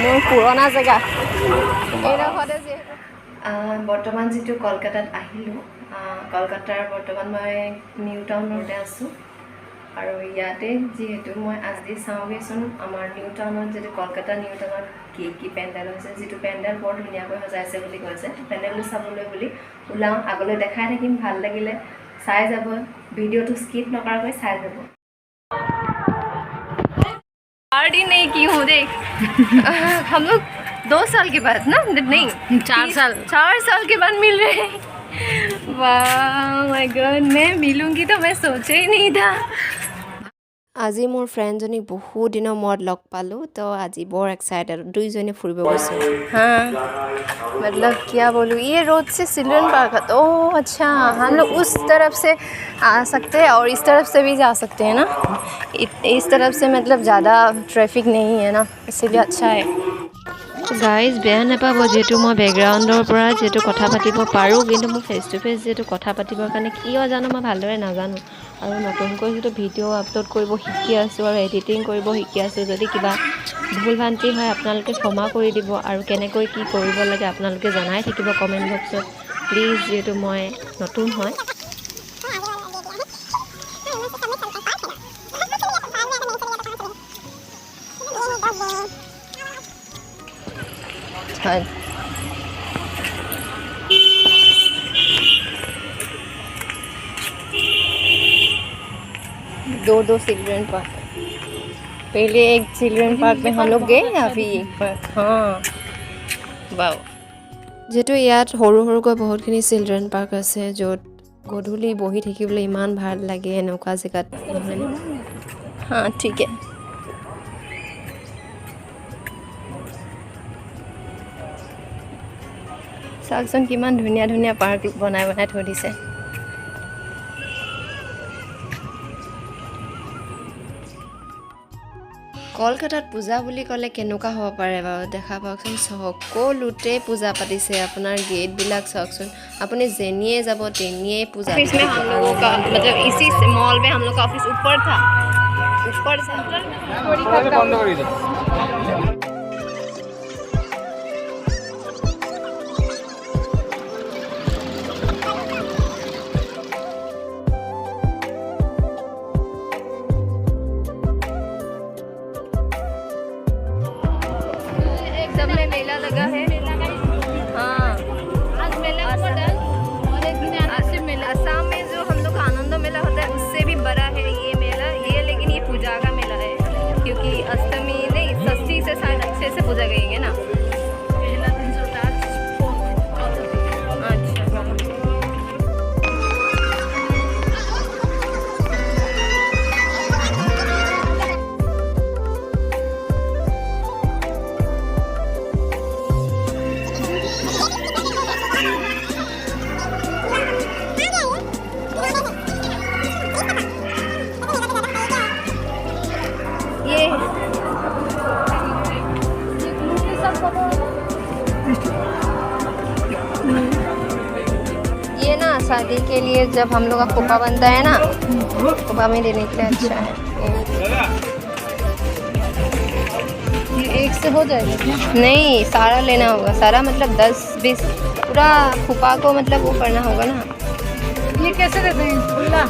মোৰ পুৰণা জেগা এইডোখৰতে যিহেতু বৰ্তমান যিটো কলকাতাত আহিলোঁ, কলকাতাৰ বৰ্তমান মই নিউ টাউনতে আছোঁ। আৰু ইয়াতে যিহেতু মই আজি চাওঁগৈচোন আমাৰ নিউ টাউনত যিটো কলকাতা নিউ টাউনত কি পেণ্ডেল হৈছে, যিটো পেণ্ডেল বৰ ধুনীয়াকৈ সজাইছে বুলি কৈছে। পেণ্ডেলটো চাবলৈ বুলি ওলাওঁ, আগলৈ দেখাই থাকিম। ভাল লাগিলে চাই যাব, ভিডিঅ'টো স্কিপ নকৰাকৈ চাই যাব। पार्टी नहीं की हूँ देख। हम लोग 2 साल के बाद ना, नहीं 4 साल के बाद मिल रहे हैं। वाह माय गॉड, मैं मिलूंगी तो मैं सोचा ही नहीं था। আজি মোৰ ফ্ৰেণ্ডজনীক বহুত দিনৰ মূৰত লগ পালোঁ, তো আজি বৰ এক্সাইটেড। দুইজনী ফুৰিব গৈছোঁ। हाँ मतलब क्या बोलूँ, ये रोड से चिल्ड्रन पार्क है। ओह अच्छा, हम लोग उस तरफ से आ सकते हैं और इस तरफ से भी जा सकते हैं ना। इस तरफ से मतलब ज़्यादा ट्रैफिक नहीं है ना, इसीलिए अच्छा है। গাইজ বেয়া নাপাব, যিহেতু মই বেকগ্ৰাউণ্ডৰ পৰা যিহেতু কথা পাতিব পাৰোঁ, কিন্তু মোৰ ফেচ টু ফেচ যিহেতু কথা পাতিবৰ কাৰণে কিয় জানো মই ভালদৰে নাজানো। আৰু নতুনকৈ যিটো ভিডিঅ' আপলোড কৰিব শিকি আছোঁ আৰু এডিটিং কৰিব শিকি আছোঁ, যদি কিবা ভুল ভ্ৰান্তি হয় আপোনালোকে ক্ষমা কৰি দিব। আৰু কেনেকৈ কি কৰিব লাগে আপোনালোকে জনাই থাকিব কমেণ্ট বক্সত প্লিজ, যিহেতু মই নতুন হয়। दो चिल्ड्रन पार्क, पहले एक चिल्ड्रन पार्क में हम लोग गए, अभी एक पार्क। हाँ वाव, যেহেতু ইয়াত সৰু সৰুকৈ বহুতখিনি চিলড্ৰেন পাৰ্ক আছে, য'ত গধূলি বহি থাকিবলৈ ইমান ভাল লাগে এনেকুৱা জেগাত, নহয়নে? हाँ ठीक है। চাওকচোন কিমান ধুনীয়া ধুনীয়া পাৰ্ক বনাই বনাই থৈ দিছে। কলকাতাত পূজা বুলি ক'লে কেনেকুৱা হ'ব পাৰে বাৰু, দেখা পাওকচোন সকলোতে পূজা পাতিছে। আপোনাৰ গেটবিলাক চাওকচোন, আপুনি যেনিয়ে যাব তেনিয়ে পূজা। ऑफिस में हम लोगों का मतलब इसी मॉल में हम लोग का ऑफिस ऊपर था। सब में मेला लगा है। हाँ आज मेला और एक दिन असम में जो हम लोग का आनंद मेला होता है उससे भी बड़ा है ये मेला, ये लेकिन ये पूजा का मेला है, क्योंकि अष्टमी नहीं षष्ठी से शायद अच्छे से पूजा करेंगे ना। ये ना शादी के लिए जब हम लोग का खोपा बनता है ना, खोपा में देने के लिए अच्छा है। ये एक से हो जाएगा? नहीं, सारा लेना होगा, सारा मतलब 10-20 पूरा खोपा को मतलब वो करना होगा ना। ये कैसे देते हैं? खुला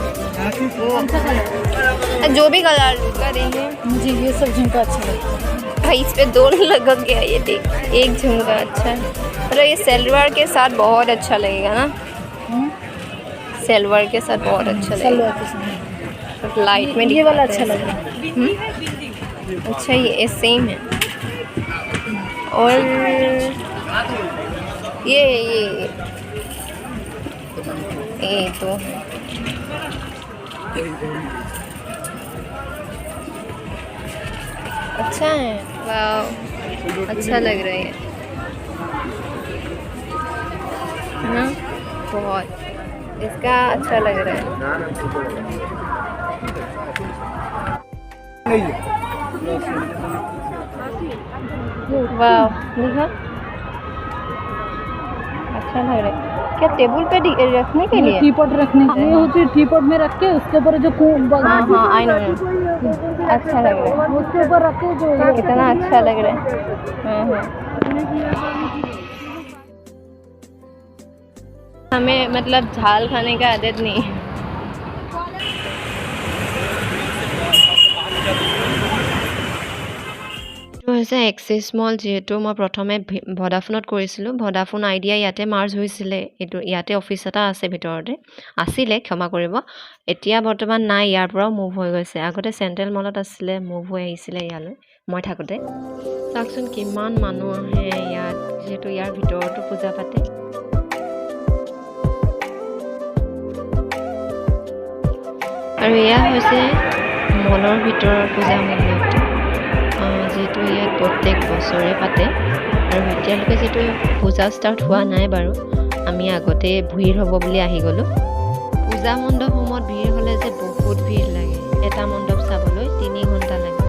जो भी कलर का देंगे। मुझे ये सब झुमका अच्छा लगता है भाई, इस पे 2 लग गया। ये देख, एक झुमका अच्छा है, मतलब ये सलवार के साथ बहुत अच्छा लगेगा ना। सलवार के साथ बहुत अच्छा लगेगा, लाइट में। ये वाला अच्छा लगेगा। अच्छा ये सेम है। और ये तो अच्छा है। वाह अच्छा लग रहा है ना, बहुत इसका अच्छा लग रहा है। वाह देखो अच्छा लग रहा है। क्या टेबल पे रखने के लिए? टीपॉट रखने के लिए होती है, टीपॉट में रख के उसके ऊपर जो हाँ हाँ आई नो, अच्छा लग रहा है, उसके ऊपर रख के जो कितना अच्छा लग रहा है। हमें मतलब झाल खाने का आदत नहीं है। এইটো হৈছে এক্সিছ মল, যিহেতু মই প্ৰথমে ভডাফোনত কৰিছিলোঁ। ভডাফোন আইডিয়া ইয়াতে মাৰ্জ হৈছিলে, এইটো ইয়াতে অফিচ এটা আছে ভিতৰতে, আছিলে, ক্ষমা কৰিব। এতিয়া বৰ্তমান নাই, ইয়াৰ পৰাও মুভ হৈ গৈছে। আগতে চেণ্ট্ৰেল মলত আছিলে, মুভ হৈ আহিছিলে ইয়ালৈ মই থাকোঁতে। চাওকচোন কিমান মানুহ আহে ইয়াত, যিহেতু ইয়াৰ ভিতৰতো পূজা পাতে। আৰু এয়া হৈছে মলৰ ভিতৰৰ পূজা মণ্ডপটো, যিহেতু ইয়াত প্ৰত্যেক বছৰে পাতে। আৰু এতিয়ালৈকে যিহেতু পূজা ষ্টাৰ্ট হোৱা নাই বাৰু, আমি আগতে ভিৰ হ'ব বুলি আহি গ'লোঁ। পূজা মণ্ডপসমূহত ভিৰ হ'লে যে বহুত ভিৰ লাগে, এটা মণ্ডপ চাবলৈ 3 ঘণ্টা লাগে।